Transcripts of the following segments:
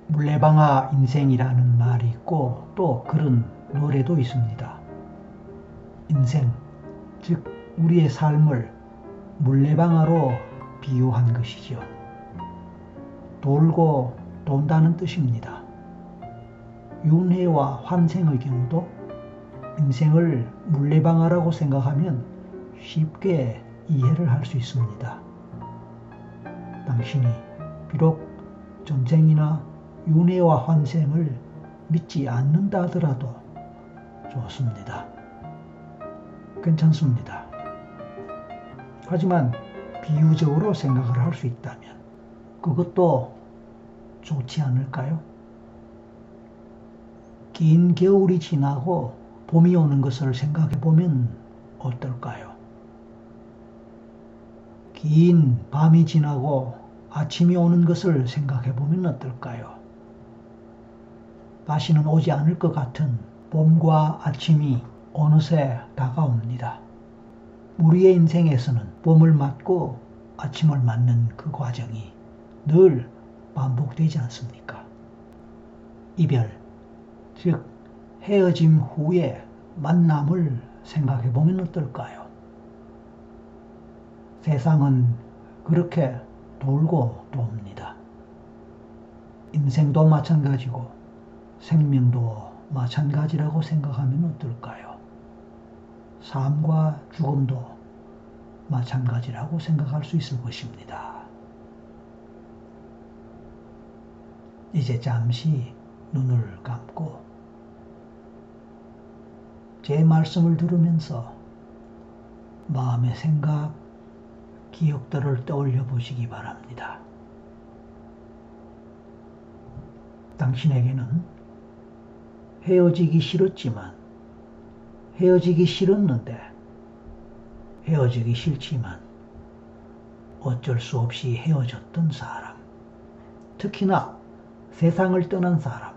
물레방아 인생이라는 말이 있고 또 그런 노래도 있습니다. 인생, 즉 우리의 삶을 물레방아로 비유한 것이죠. 돌고 돈다는 뜻입니다. 윤회와 환생의 경우도 인생을 물레방아라고 생각하면 쉽게 이해를 할 수 있습니다. 당신이 비록 전생이나 윤회와 환생을 믿지 않는다 하더라도 좋습니다. 괜찮습니다. 하지만 비유적으로 생각을 할 수 있다면 그것도 좋지 않을까요? 긴 겨울이 지나고 봄이 오는 것을 생각해 보면 어떨까요? 긴 밤이 지나고 아침이 오는 것을 생각해 보면 어떨까요? 다시는 오지 않을 것 같은 봄과 아침이 어느새 다가옵니다. 우리의 인생에서는 봄을 맞고 아침을 맞는 그 과정이 늘 반복되지 않습니까? 이별, 즉 헤어짐 후에 만남을 생각해 보면 어떨까요? 세상은 그렇게 돌고 돕니다. 인생도 마찬가지고 생명도 마찬가지라고 생각하면 어떨까요? 삶과 죽음도 마찬가지라고 생각할 수 있을 것입니다. 이제 잠시 눈을 감고 제 말씀을 들으면서 마음의 생각, 기억들을 떠올려 보시기 바랍니다. 당신에게는 헤어지기 싫었지만, 헤어지기 싫었는데, 헤어지기 싫지만 어쩔 수 없이 헤어졌던 사람, 특히나 세상을 떠난 사람,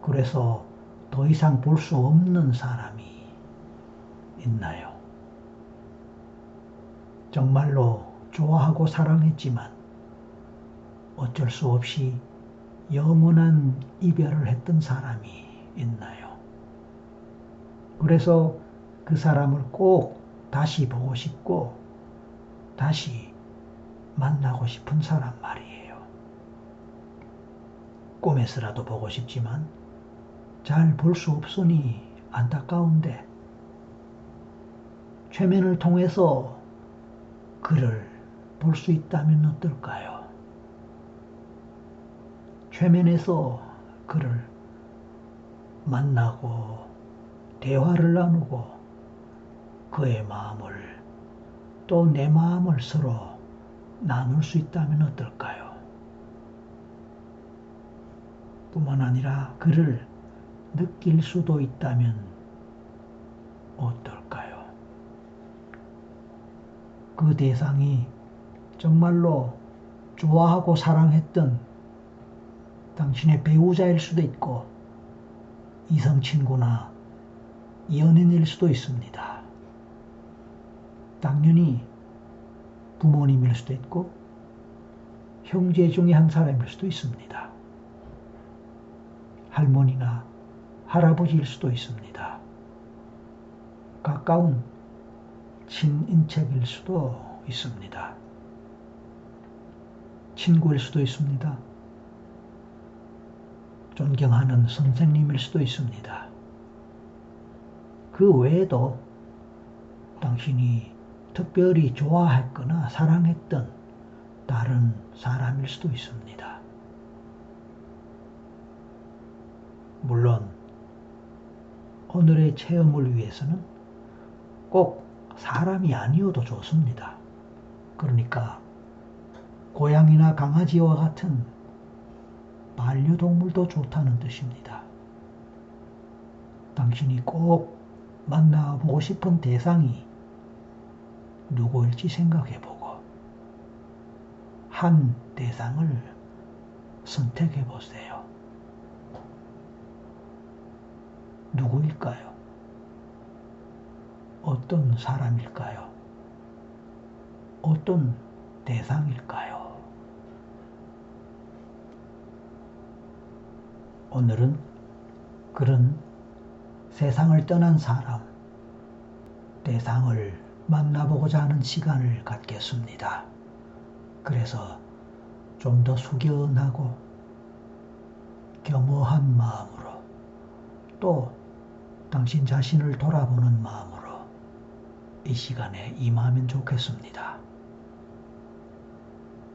그래서 더 이상 볼 수 없는 사람이 있나요? 정말로 좋아하고 사랑했지만 어쩔 수 없이 영원한 이별을 했던 사람이 있나요? 그래서 그 사람을 꼭 다시 보고 싶고 다시 만나고 싶은 사람 말이에요. 꿈에서라도 보고 싶지만 잘 볼 수 없으니 안타까운데 최면을 통해서 그를 볼 수 있다면 어떨까요? 최면에서 그를 만나고 대화를 나누고 그의 마음을 또 내 마음을 서로 나눌 수 있다면 어떨까요? 뿐만 아니라 그를 느낄 수도 있다면 어떨까요? 그 대상이 정말로 좋아하고 사랑했던 당신의 배우자일 수도 있고 이성 친구나 연인일 수도 있습니다. 당연히 부모님일 수도 있고 형제 중에 한 사람일 수도 있습니다. 할머니나 할아버지일 수도 있습니다. 가까운 친인척일 수도 있습니다. 친구일 수도 있습니다. 존경하는 선생님일 수도 있습니다. 그 외에도 당신이 특별히 좋아했거나 사랑했던 다른 사람일 수도 있습니다. 물론 오늘의 체험을 위해서는 꼭 사람이 아니어도 좋습니다. 그러니까 고양이나 강아지와 같은 반려동물도 좋다는 뜻입니다. 당신이 꼭 만나보고 싶은 대상이 누구일지 생각해보고 한 대상을 선택해보세요. 누구일까요? 어떤 사람일까요? 어떤 대상일까요? 오늘은 그런 세상을 떠난 사람, 대상을 만나보고자 하는 시간을 갖겠습니다. 그래서 좀 더 숙연하고 겸허한 마음으로 또 당신 자신을 돌아보는 마음으로 이 시간에 임하면 좋겠습니다.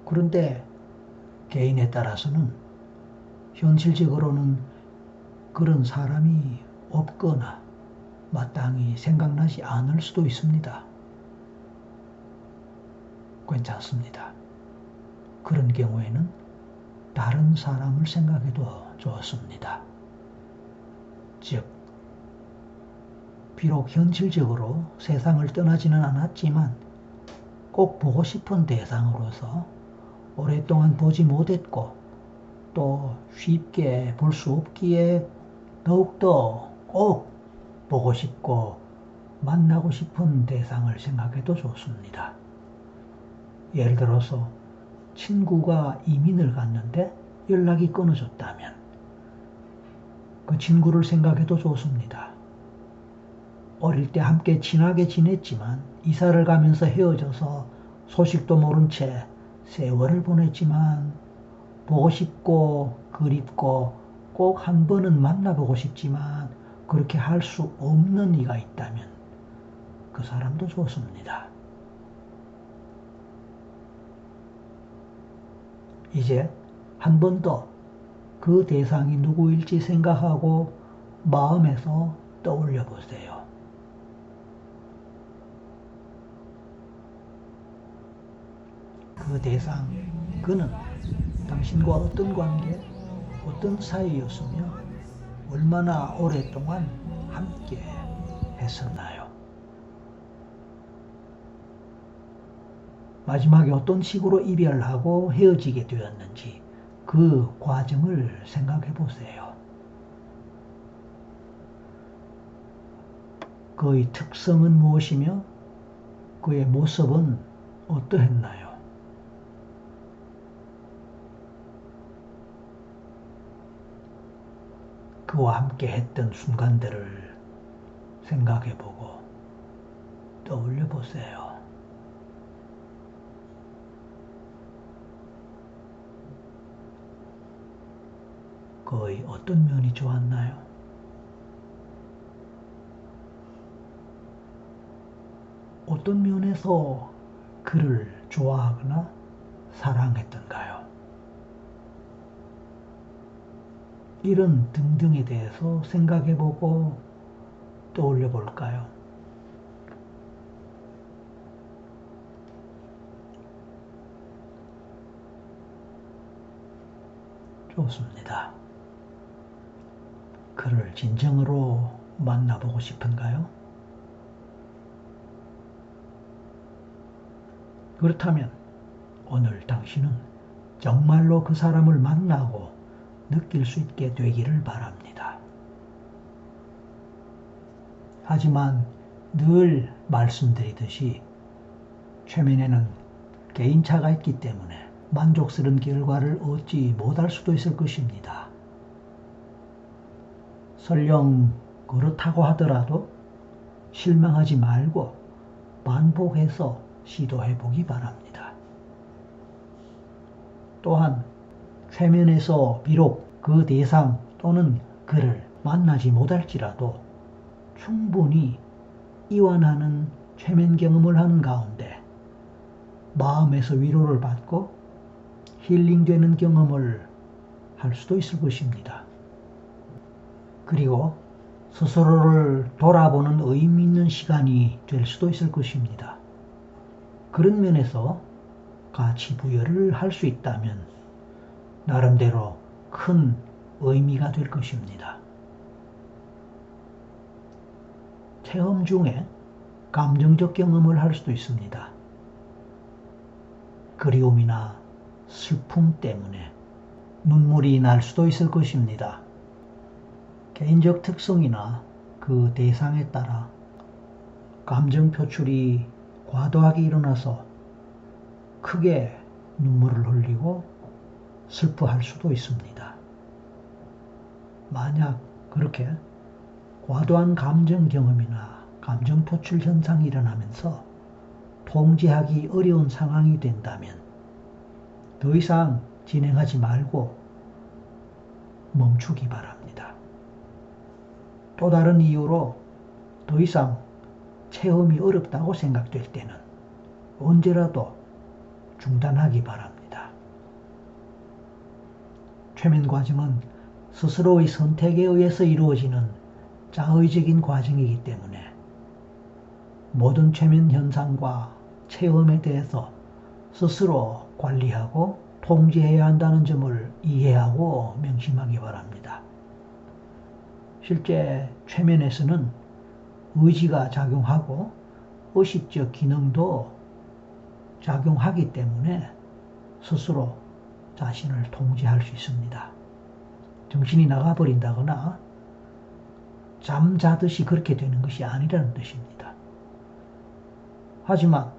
그런데 개인에 따라서는 현실적으로는 그런 사람이 없거나 마땅히 생각나지 않을 수도 있습니다. 괜찮습니다. 그런 경우에는 다른 사람을 생각해도 좋습니다. 즉, 비록 현실적으로 세상을 떠나지는 않았지만 꼭 보고 싶은 대상으로서 오랫동안 보지 못했고 또 쉽게 볼 수 없기에 더욱더 꼭 보고 싶고 만나고 싶은 대상을 생각해도 좋습니다. 예를 들어서 친구가 이민을 갔는데 연락이 끊어졌다면 그 친구를 생각해도 좋습니다. 어릴 때 함께 친하게 지냈지만 이사를 가면서 헤어져서 소식도 모른 채 세월을 보냈지만 보고 싶고 그립고 꼭 한 번은 만나보고 싶지만 그렇게 할 수 없는 이가 있다면 그 사람도 좋습니다. 이제 한 번 더 그 대상이 누구일지 생각하고 마음에서 떠올려 보세요. 그 대상, 그는 당신과 어떤 관계, 어떤 사이였으며 얼마나 오랫동안 함께 했었나요? 마지막에 어떤 식으로 이별하고 헤어지게 되었는지 그 과정을 생각해 보세요. 그의 특성은 무엇이며 그의 모습은 어떠했나요? 그와 함께 했던 순간들을 생각해 보고 떠올려 보세요. 그의 어떤 면이 좋았나요? 어떤 면에서 그를 좋아하거나 사랑했던가요? 이런 등등에 대해서 생각해보고 떠올려 볼까요? 좋습니다. 그를 진정으로 만나보고 싶은가요? 그렇다면 오늘 당신은 정말로 그 사람을 만나고 느낄 수 있게 되기를 바랍니다. 하지만 늘 말씀드리듯이 최면에는 개인차가 있기 때문에 만족스러운 결과를 얻지 못할 수도 있을 것입니다. 설령 그렇다고 하더라도 실망하지 말고 반복해서 시도해 보기 바랍니다. 또한 최면에서 비록 그 대상 또는 그를 만나지 못할지라도 충분히 이완하는 최면 경험을 하는 가운데 마음에서 위로를 받고 힐링되는 경험을 할 수도 있을 것입니다. 그리고 스스로를 돌아보는 의미 있는 시간이 될 수도 있을 것입니다. 그런 면에서 가치 부여를 할 수 있다면 나름대로 큰 의미가 될 것입니다. 체험 중에 감정적 경험을 할 수도 있습니다. 그리움이나 슬픔 때문에 눈물이 날 수도 있을 것입니다. 개인적 특성이나 그 대상에 따라 감정 표출이 과도하게 일어나서 크게 눈물을 흘리고 슬퍼할 수도 있습니다. 만약 그렇게 과도한 감정 경험이나 감정 표출 현상이 일어나면서 통제하기 어려운 상황이 된다면 더 이상 진행하지 말고 멈추기 바랍니다. 또 다른 이유로 더 이상 체험이 어렵다고 생각될 때는 언제라도 중단하기 바랍니다. 최면 과정은 스스로의 선택에 의해서 이루어지는 자의적인 과정이기 때문에 모든 최면 현상과 체험에 대해서 스스로 관리하고 통제해야 한다는 점을 이해하고 명심하기 바랍니다. 실제 최면에서는 의지가 작용하고 의식적 기능도 작용하기 때문에 스스로 자신을 통제할 수 있습니다. 정신이 나가버린다거나 잠자듯이 그렇게 되는 것이 아니라는 뜻입니다. 하지만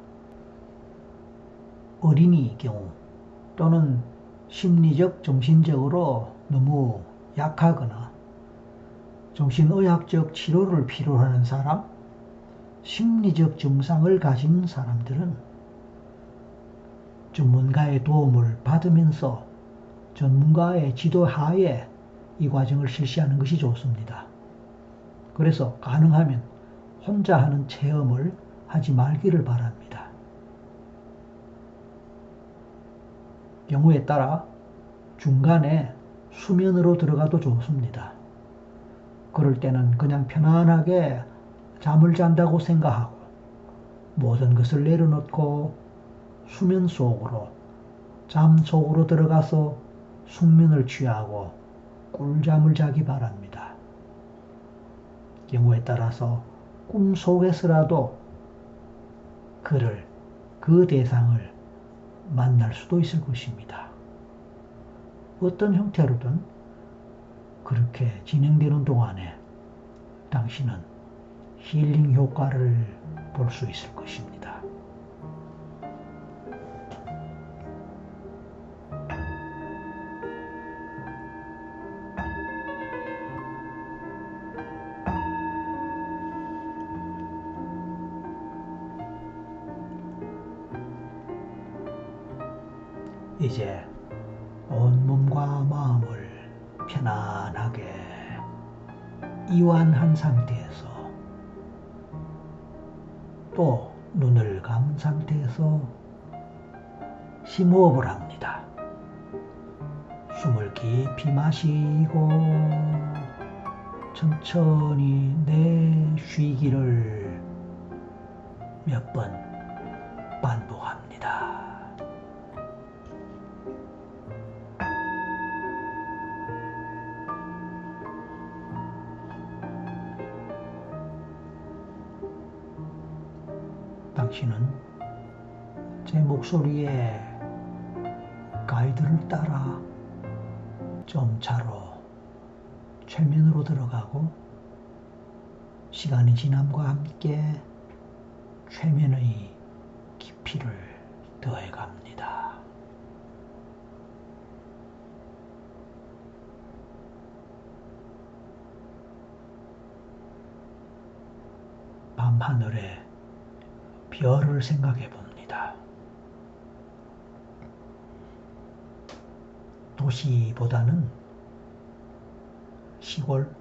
어린이의 경우 또는 심리적, 정신적으로 너무 약하거나 정신의학적 치료를 필요로 하는 사람, 심리적 증상을 가진 사람들은 전문가의 도움을 받으면서 전문가의 지도 하에 이 과정을 실시하는 것이 좋습니다. 그래서 가능하면 혼자 하는 체험을 하지 말기를 바랍니다. 경우에 따라 중간에 수면으로 들어가도 좋습니다. 그럴 때는 그냥 편안하게 잠을 잔다고 생각하고 모든 것을 내려놓고 수면 속으로, 잠 속으로 들어가서 숙면을 취하고 꿀잠을 자기 바랍니다. 경우에 따라서 꿈 속에서라도 그 대상을 만날 수도 있을 것입니다. 어떤 형태로든 그렇게 진행되는 동안에 당신은 힐링 효과를 볼 수 있을 것입니다. 이제 온몸과 마음을 편안하게 이완한 상태에서 또 눈을 감은 상태에서 심호흡을 합니다. 숨을 깊이 마시고 천천히 내쉬기를 몇 번 반복합니다. 당신은 제 목소리에 가이드를 따라 점차로 최면으로 들어가고 시간이 지남과 함께 최면의 깊이를 더해갑니다. 밤하늘에 별을 생각해 봅니다. 도시보다는 시골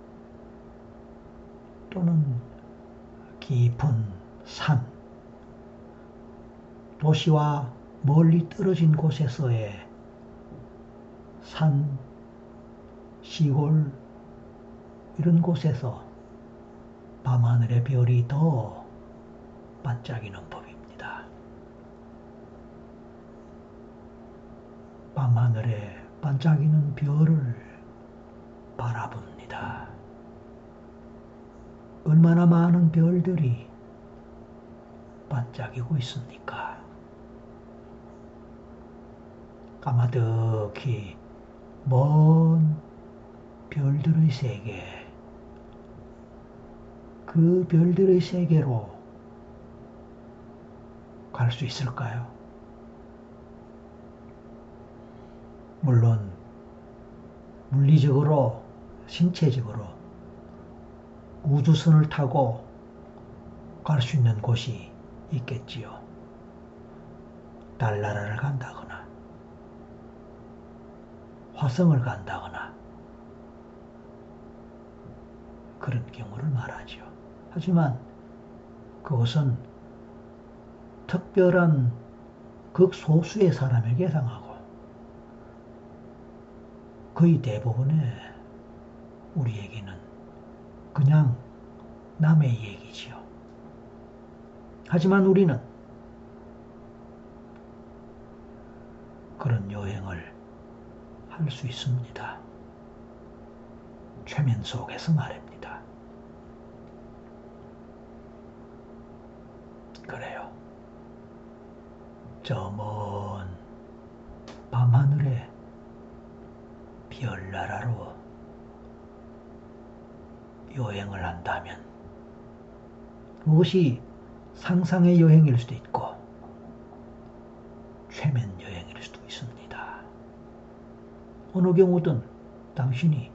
또는 깊은 산, 도시와 멀리 떨어진 곳에서의 산, 시골 이런 곳에서 밤하늘의 별이 더 반짝이는 법입니다. 밤하늘에 반짝이는 별을 바라봅니다. 얼마나 많은 별들이 반짝이고 있습니까? 까마득히 먼 별들의 세계, 그 별들의 세계로 갈 수 있을까요? 물론 물리적으로 신체적으로 우주선을 타고 갈 수 있는 곳이 있겠지요. 달나라를 간다거나 화성을 간다거나 그런 경우를 말하죠. 하지만 그것은 특별한 극소수의 사람에게 해당하고 거의 대부분의 우리에게는 그냥 남의 얘기지요. 하지만 우리는 그런 여행을 할 수 있습니다. 최면 속에서 말입니다. 그래요. 저 먼 밤하늘에 별나라로 여행을 한다면 그것이 상상의 여행일 수도 있고 최면 여행일 수도 있습니다. 어느 경우든 당신이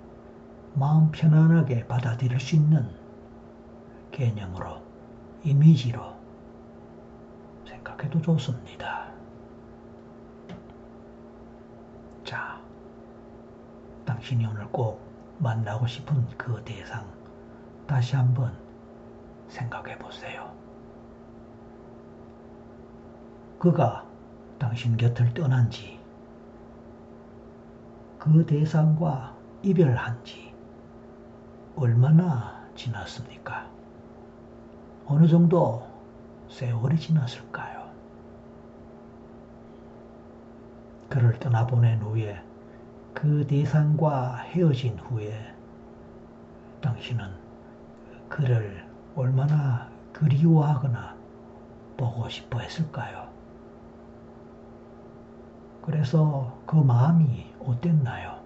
마음 편안하게 받아들일 수 있는 개념으로, 이미지로 생각해도 좋습니다. 자, 당신이 오늘 꼭 만나고 싶은 그 대상 다시 한번 생각해 보세요. 그가 당신 곁을 떠난 지, 그 대상과 이별한 지 얼마나 지났습니까? 어느 정도 세월이 지났을까요? 그를 떠나보낸 후에 그 대상과 헤어진 후에 당신은 그를 얼마나 그리워하거나 보고 싶어 했을까요? 그래서 그 마음이 어땠나요?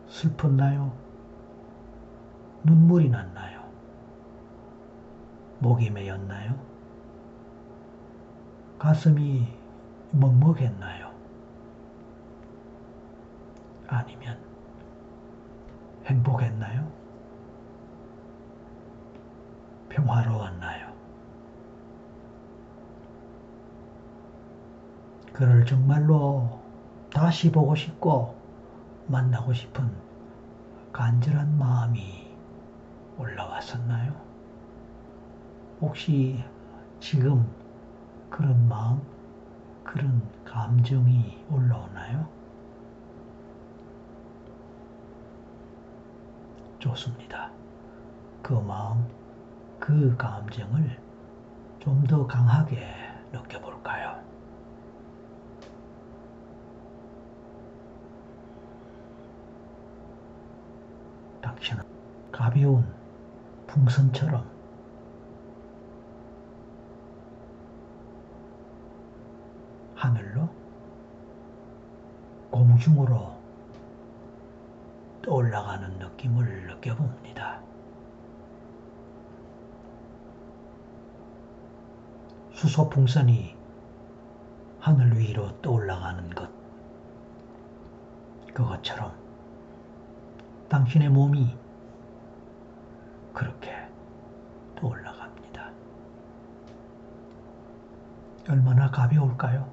슬펐나요? 눈물이 났나요? 목이 메였나요? 가슴이 먹먹했나요? 아니면 행복했나요? 평화로웠나요? 그를 정말로 다시 보고 싶고 만나고 싶은 간절한 마음이 올라왔었나요? 혹시 지금 그런 마음, 그런 감정이 올라오나요? 좋습니다. 그 마음, 그 감정을 좀 더 강하게 느껴볼까요? 당신은 가벼운 풍선처럼 하늘로 공중으로 떠올라가는 느낌을 느껴봅니다. 수소풍선이 하늘 위로 떠올라가는 것, 그것처럼 당신의 몸이 그렇게 떠올라갑니다. 얼마나 가벼울까요?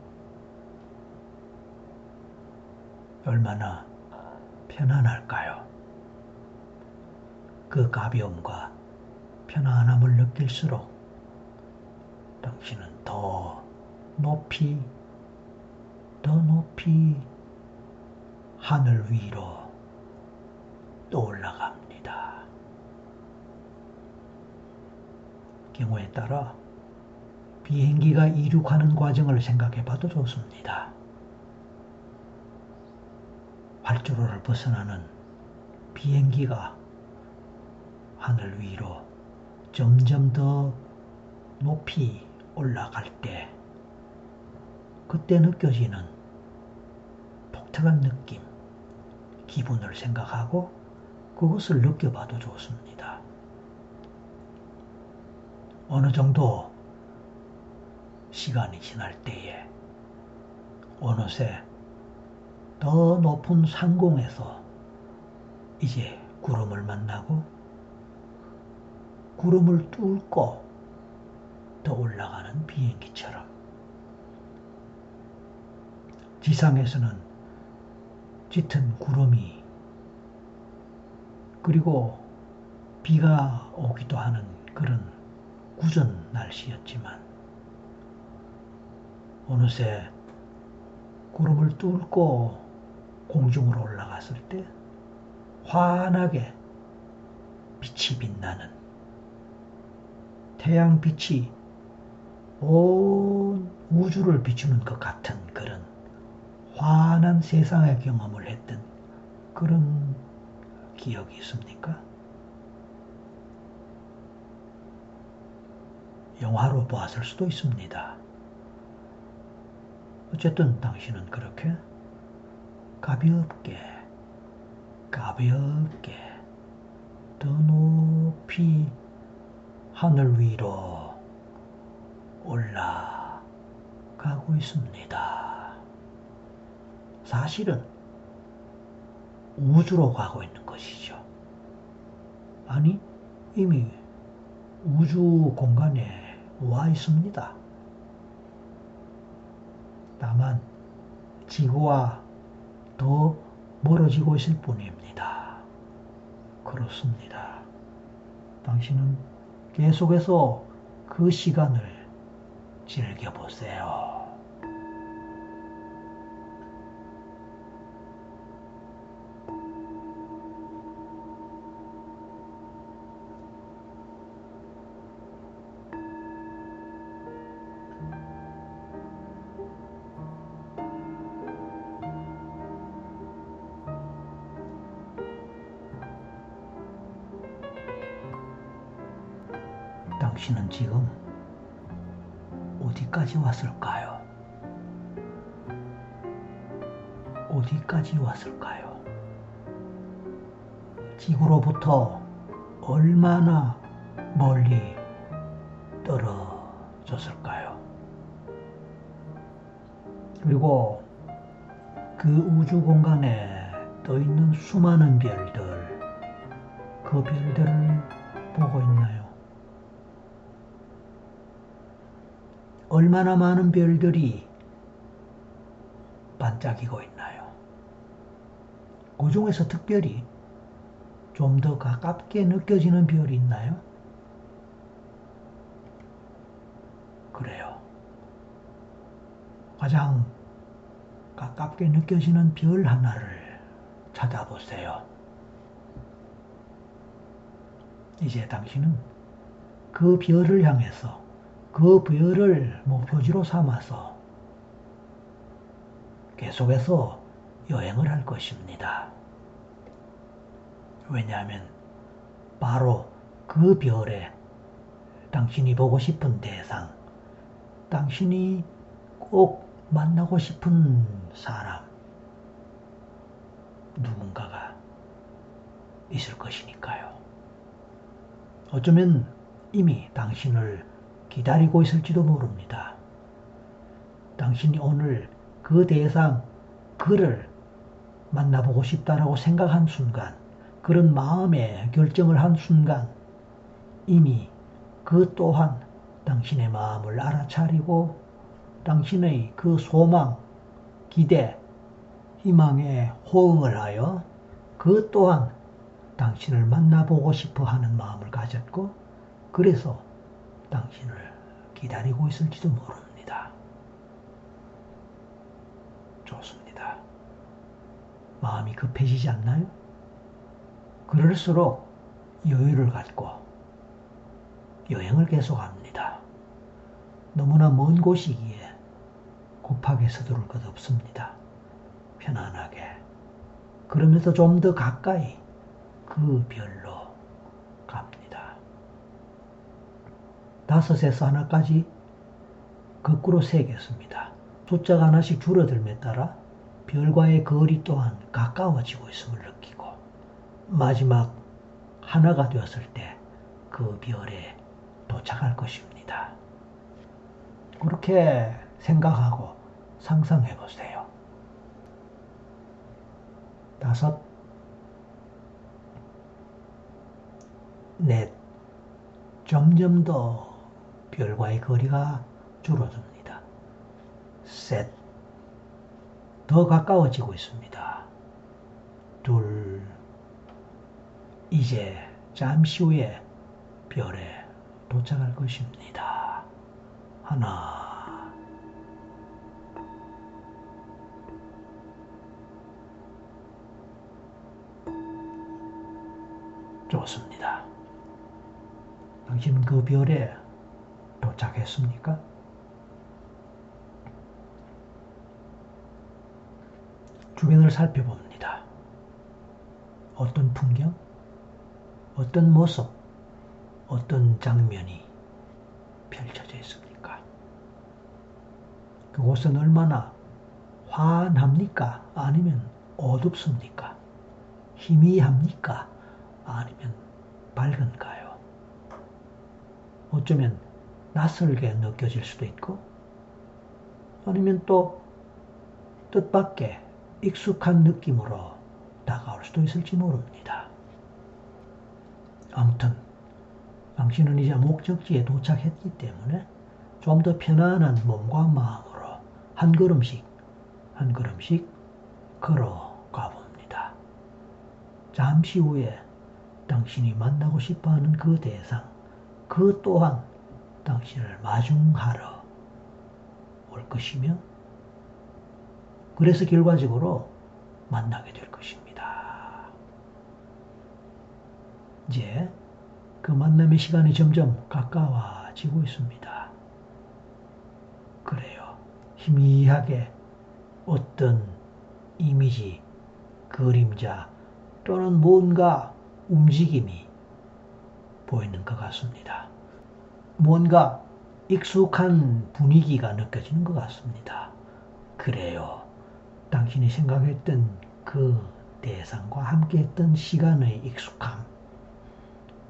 얼마나 편안할까요? 그 가벼움과 편안함을 느낄수록 당신은 더 높이 하늘 위로 떠올라갑니다. 경우에 따라 비행기가 이륙하는 과정을 생각해 봐도 좋습니다. 활주로를 벗어나는 비행기가 하늘 위로 점점 더 높이 올라갈 때 그때 느껴지는 독특한 느낌, 기분을 생각하고 그것을 느껴봐도 좋습니다. 어느 정도 시간이 지날 때에 어느새 더 높은 상공에서 이제 구름을 만나고 구름을 뚫고 더 올라가는 비행기처럼 지상에서는 짙은 구름이 그리고 비가 오기도 하는 그런 구전 날씨였지만 어느새 구름을 뚫고 공중으로 올라갔을 때 환하게 빛이 빛나는 태양빛이 온 우주를 비추는 것 같은 그런 환한 세상의 경험을 했던 그런 기억이 있습니까? 영화로 보았을 수도 있습니다. 어쨌든 당신은 그렇게 가볍게 더 높이 하늘 위로 올라가고 있습니다. 사실은 우주로 가고 있는 것이죠. 아니, 이미 우주 공간에 와 있습니다. 다만 지구와 더 멀어지고 있을 뿐입니다. 그렇습니다. 당신은 계속해서 그 시간을 즐겨보세요. 당신은 지금 어디까지 왔을까요? 어디까지 왔을까요? 지구로부터 얼마나 멀리 떨어졌을까요? 그리고 그 우주 공간에 떠 있는 수많은 별들, 그 별들을 보고 있나요? 얼마나 많은 별들이 반짝이고 있나요? 그 중에서 특별히 좀 더 가깝게 느껴지는 별이 있나요? 그래요. 가장 가깝게 느껴지는 별 하나를 찾아보세요. 이제 당신은 그 별을 향해서 그 별을 목표지로 삼아서 계속해서 여행을 할 것입니다. 왜냐하면 바로 그 별에 당신이 보고 싶은 대상, 당신이 꼭 만나고 싶은 사람, 누군가가 있을 것이니까요. 어쩌면 이미 당신을 기다리고 있을지도 모릅니다. 당신이 오늘 그 대상, 그를 만나보고 싶다라고 생각한 순간, 그런 마음의 결정을 한 순간, 이미 그 또한 당신의 마음을 알아차리고 당신의 그 소망, 기대, 희망에 호응을 하여 그 또한 당신을 만나보고 싶어 하는 마음을 가졌고, 그래서 당신을 기다리고 있을지도 모릅니다. 좋습니다. 마음이 급해지지 않나요? 그럴수록 여유를 갖고 여행을 계속합니다. 너무나 먼 곳이기에 급하게 서두를 것 없습니다. 편안하게. 그러면서 좀 더 가까이 그 별로 갑니다. 5에서 하나까지 거꾸로 세겠습니다. 숫자가 하나씩 줄어들에 따라 별과의 거리 또한 가까워지고 있음을 느끼고 마지막 하나가 되었을 때 그 별에 도착할 것입니다. 그렇게 생각하고 상상해 보세요. 5, 넷, 점점 더 별과의 거리가 줄어듭니다. 셋, 더 가까워지고 있습니다. 둘, 이제 잠시 후에 별에 도착할 것입니다. 하나, 좋습니다. 당신은 그 별에 도착했습니까? 주변을 살펴봅니다. 어떤 풍경, 어떤 모습, 어떤 장면이 펼쳐져 있습니까? 그곳은 얼마나 환합니까? 아니면 어둡습니까? 희미합니까? 아니면 밝은가요? 어쩌면 낯설게 느껴질 수도 있고, 아니면 또 뜻밖의 익숙한 느낌으로 다가올 수도 있을지 모릅니다. 아무튼 당신은 이제 목적지에 도착했기 때문에 좀 더 편안한 몸과 마음으로 한 걸음씩 한 걸음씩 걸어가 봅니다. 잠시 후에 당신이 만나고 싶어하는 그 대상, 그 또한 당신을 마중하러 올 것이며, 그래서 결과적으로 만나게 될 것입니다. 이제 그 만남의 시간이 점점 가까워지고 있습니다. 그래요. 희미하게 어떤 이미지, 그림자 또는 뭔가 움직임이 보이는 것 같습니다. 뭔가 익숙한 분위기가 느껴지는 것 같습니다. 그래요. 당신이 생각했던 그 대상과 함께했던 시간의 익숙함,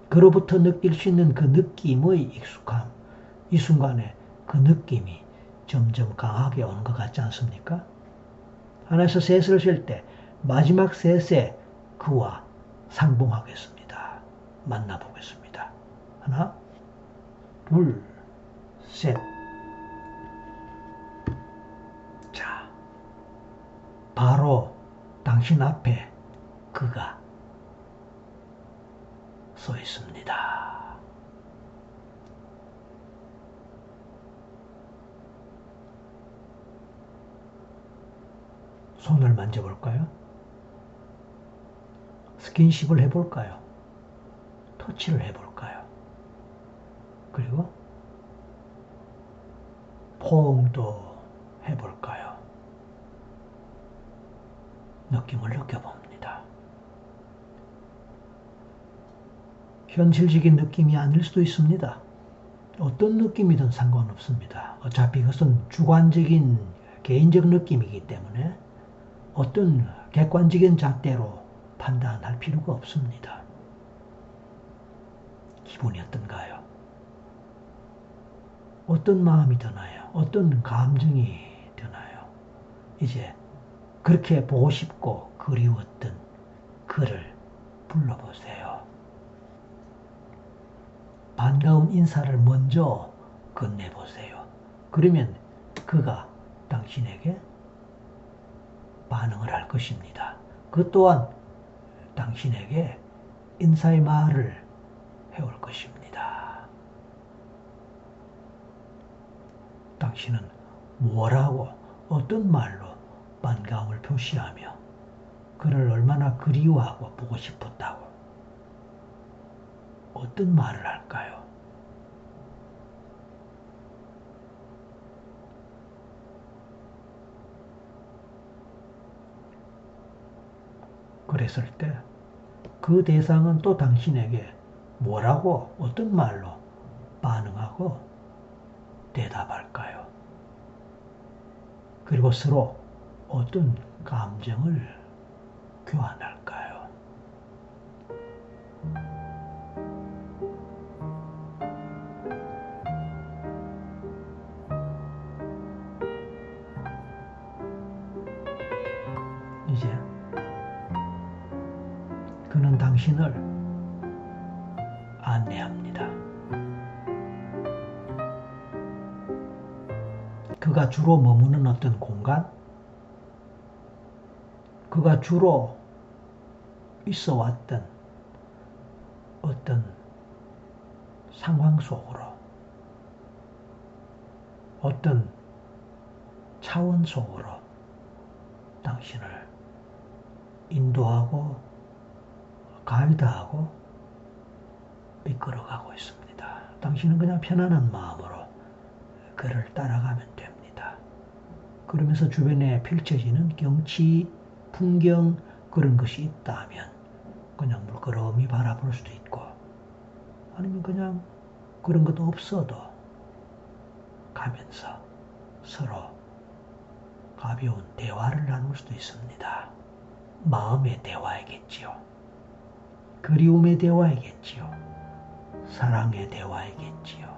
그로부터 느낄 수 있는 그 느낌의 익숙함, 이 순간에 그 느낌이 점점 강하게 오는 것 같지 않습니까? 하나에서 셋을 셀 때 마지막 셋에 그와 상봉하겠습니다. 만나보겠습니다. 하나, 둘, 셋. 자, 바로 당신 앞에 그가 서 있습니다. 손을 만져볼까요? 스킨십을 해볼까요? 터치를 해볼까요? 그리고 포옹도 해볼까요? 느낌을 느껴봅니다. 현실적인 느낌이 아닐 수도 있습니다. 어떤 느낌이든 상관없습니다. 어차피 그것은 주관적인 개인적 느낌이기 때문에 어떤 객관적인 잣대로 판단할 필요가 없습니다. 기분이 어떤가요? 어떤 마음이 드나요? 어떤 감정이 드나요? 이제 그렇게 보고 싶고 그리웠던 그를 불러보세요. 반가운 인사를 먼저 건네보세요. 그러면 그가 당신에게 반응을 할 것입니다. 그 또한 당신에게 인사의 말을 해올 것입니다. 당신은 뭐라고 어떤 말로 반가움을 표시하며 그를 얼마나 그리워하고 보고 싶었다고 어떤 말을 할까요? 그랬을 때 그 대상은 또 당신에게 뭐라고 어떤 말로 반응하고 대답할까요? 그리고 서로 어떤 감정을 교환할까요? 이제 그는 당신을 안내합니다. 그가 주로 머무는 어떤 공간, 그가 주로 있어 왔던 어떤 상황 속으로, 어떤 차원 속으로 당신을 인도하고 가이드하고 이끌어가고 있습니다. 당신은 그냥 편안한 마음으로 그를 따라가면 됩니다. 그러면서 주변에 펼쳐지는 경치, 풍경 그런 것이 있다면 그냥 물끄러미 바라볼 수도 있고, 아니면 그냥 그런 것도 없어도 가면서 서로 가벼운 대화를 나눌 수도 있습니다. 마음의 대화이겠지요. 그리움의 대화이겠지요. 사랑의 대화이겠지요.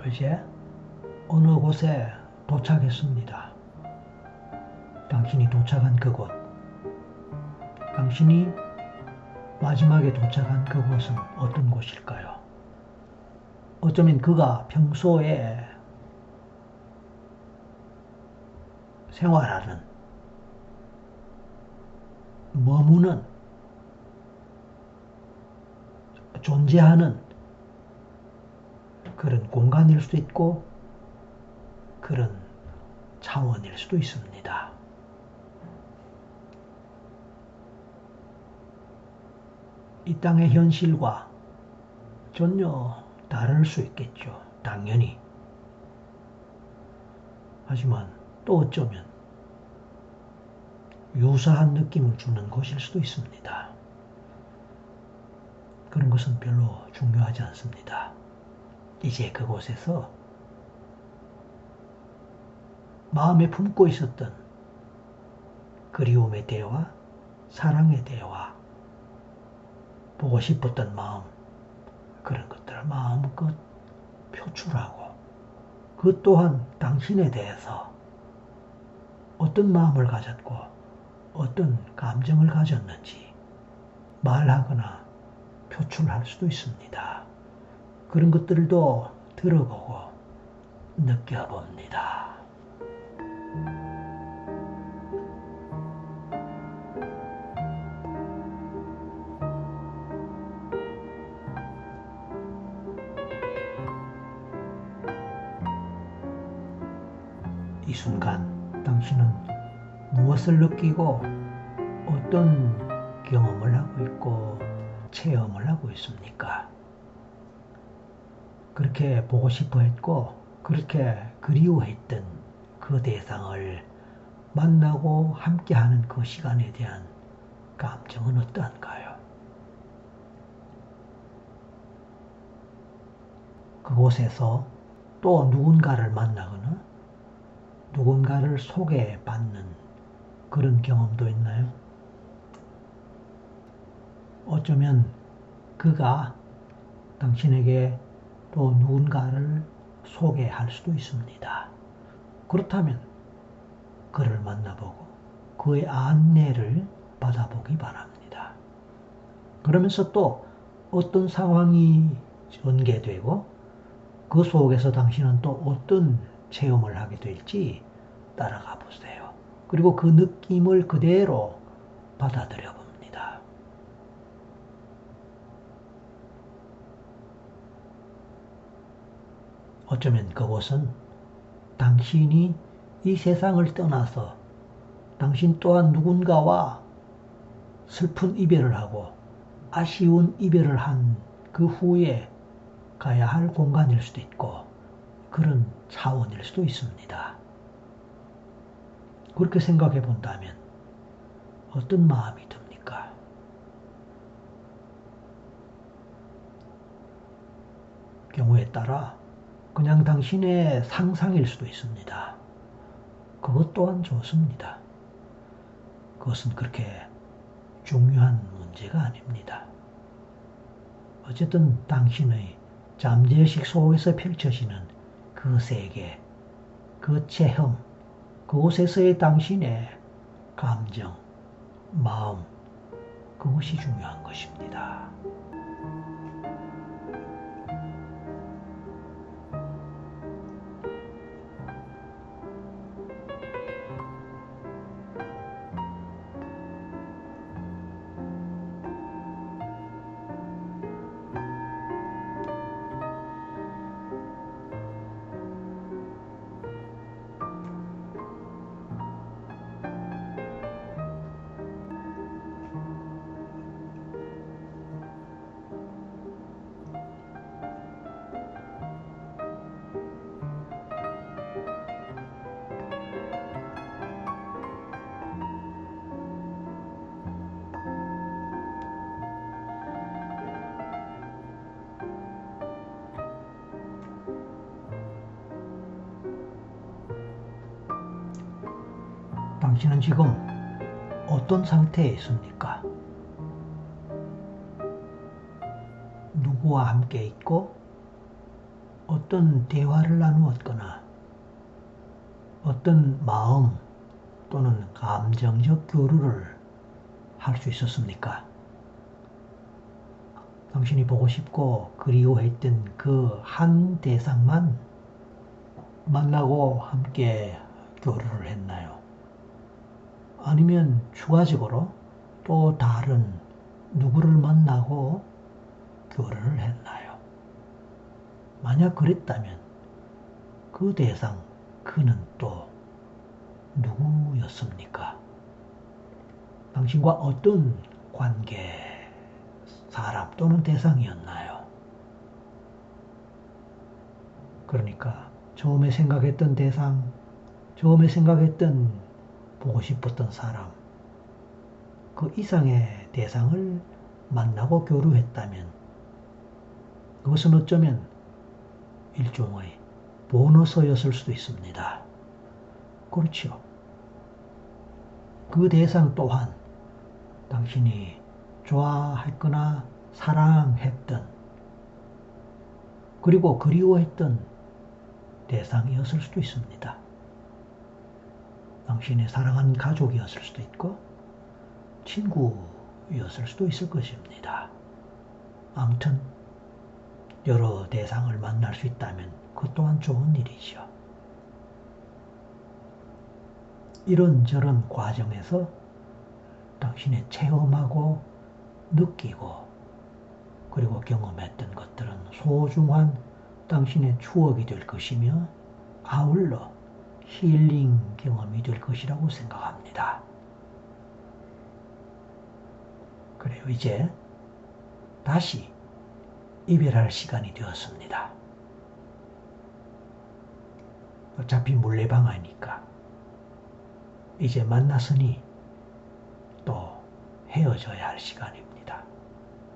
이제 어느 곳에 도착했습니다. 당신이 도착한 그곳, 당신이 마지막에 도착한 그곳은 어떤 곳일까요? 어쩌면 그가 평소에 생활하는, 머무는, 존재하는 그런 공간일 수도 있고 그런 차원일 수도 있습니다. 이 땅의 현실과 전혀 다를 수 있겠죠. 당연히. 하지만 또 어쩌면 유사한 느낌을 주는 곳일 수도 있습니다. 그런 것은 별로 중요하지 않습니다. 이제 그곳에서 마음에 품고 있었던 그리움의 대화, 사랑의 대화, 보고 싶었던 마음, 그런 것들을 마음껏 표출하고, 그 또한 당신에 대해서 어떤 마음을 가졌고 어떤 감정을 가졌는지 말하거나 표출할 수도 있습니다. 그런 것들도 들어보고 느껴봅니다. 이 순간 당신은 무엇을 느끼고 어떤 경험을 하고 있고 체험을 하고 있습니까? 그렇게 보고 싶어 했고 그렇게 그리워했던 그 대상을 만나고 함께하는 그 시간에 대한 감정은 어떠한가요? 그곳에서 또 누군가를 만나거나 누군가를 소개받는 그런 경험도 있나요? 어쩌면 그가 당신에게 또 누군가를 소개할 수도 있습니다. 그렇다면 그를 만나보고 그의 안내를 받아보기 바랍니다. 그러면서 또 어떤 상황이 전개되고 그 속에서 당신은 또 어떤 체험을 하게 될지 따라가 보세요. 그리고 그 느낌을 그대로 받아들여 봅니다. 어쩌면 그곳은 당신이 이 세상을 떠나서 당신 또한 누군가와 슬픈 이별을 하고 아쉬운 이별을 한 그 후에 가야 할 공간일 수도 있고 그런 차원일 수도 있습니다. 그렇게 생각해 본다면 어떤 마음이 듭니까? 경우에 따라 그냥 당신의 상상일 수도 있습니다. 그것 또한 좋습니다. 그것은 그렇게 중요한 문제가 아닙니다. 어쨌든 당신의 잠재의식 속에서 펼쳐지는 그 세계, 그 체험, 그곳에서의 당신의 감정, 마음, 그것이 중요한 것입니다. 당신은 지금 어떤 상태에 있습니까? 누구와 함께 있고 어떤 대화를 나누었거나 어떤 마음 또는 감정적 교류를 할 수 있었습니까? 당신이 보고 싶고 그리워했던 그 한 대상만 만나고 함께 교류를 했나요? 아니면 추가적으로 또 다른 누구를 만나고 교류를 했나요? 만약 그랬다면 그 대상, 그는 또 누구였습니까? 당신과 어떤 관계, 사람 또는 대상이었나요? 그러니까 처음에 생각했던 대상, 처음에 생각했던 보고 싶었던 사람, 그 이상의 대상을 만나고 교류했다면 그것은 어쩌면 일종의 보너스였을 수도 있습니다. 그렇죠. 그 대상 또한 당신이 좋아했거나 사랑했던 그리고 그리워했던 대상이었을 수도 있습니다. 당신의 사랑하는 가족이었을 수도 있고 친구였을 수도 있을 것입니다. 아무튼 여러 대상을 만날 수 있다면 그것 또한 좋은 일이죠. 이런저런 과정에서 당신의 체험하고 느끼고 그리고 경험했던 것들은 소중한 당신의 추억이 될 것이며 아울러 힐링 경험이 될 것이라고 생각합니다. 그래요. 이제 다시 이별할 시간이 되었습니다. 어차피 물레방아니까 이제 만났으니 또 헤어져야 할 시간입니다.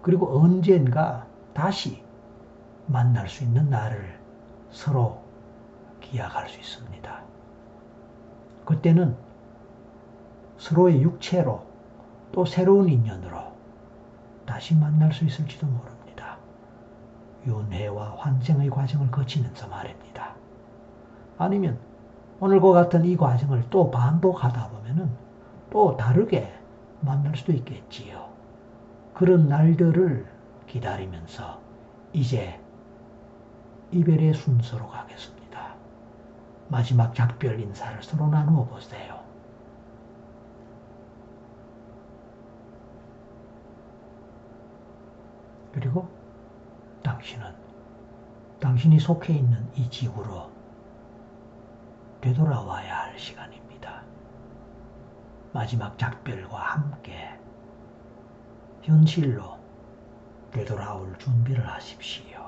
그리고 언젠가 다시 만날 수 있는 날을 서로 기약할 수 있습니다. 그때는 서로의 육체로 또 새로운 인연으로 다시 만날 수 있을지도 모릅니다. 윤회와 환생의 과정을 거치면서 말입니다. 아니면 오늘과 같은 이 과정을 또 반복하다 보면은 또 다르게 만날 수도 있겠지요. 그런 날들을 기다리면서 이제 이별의 순서로 가겠습니다. 마지막 작별 인사를 서로 나누어 보세요. 그리고 당신은 당신이 속해 있는 이 지구로 되돌아와야 할 시간입니다. 마지막 작별과 함께 현실로 되돌아올 준비를 하십시오.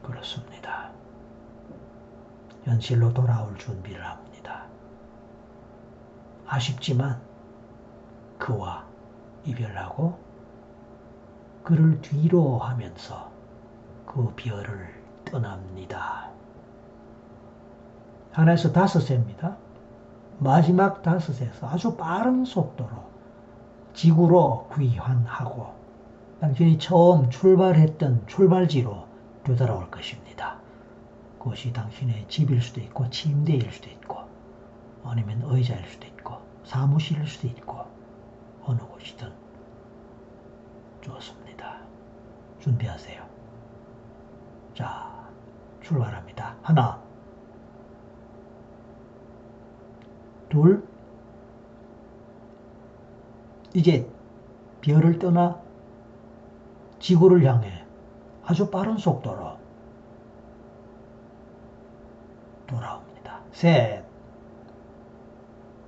그렇습니다. 현실로 돌아올 준비를 합니다. 아쉽지만 그와 이별하고 그를 뒤로 하면서 그 별을 떠납니다. 하나에서 5세입니다. 마지막 5세에서 아주 빠른 속도로 지구로 귀환하고 당신이 처음 출발했던 출발지로 되돌아올 것입니다. 그것이 당신의 집일 수도 있고 침대일 수도 있고 아니면 의자일 수도 있고 사무실일 수도 있고 어느 곳이든 좋습니다. 준비하세요. 자, 출발합니다. 하나, 둘, 이제 별을 떠나 지구를 향해 아주 빠른 속도로 돌아옵니다. 셋,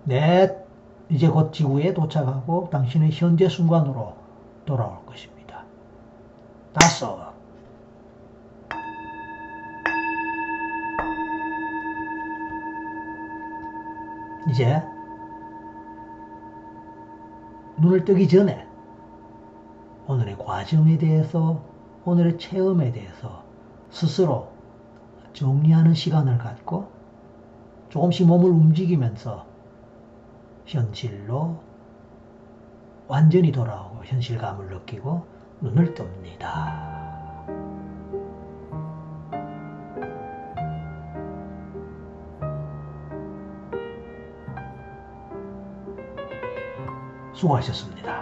넷, 이제 곧 지구에 도착하고 당신의 현재 순간으로 돌아올 것입니다. 다섯, 이제 눈을 뜨기 전에 오늘의 과정에 대해서, 오늘의 체험에 대해서 스스로 정리하는 시간을 갖고 조금씩 몸을 움직이면서 현실로 완전히 돌아오고 현실감을 느끼고 눈을 뜹니다. 수고하셨습니다.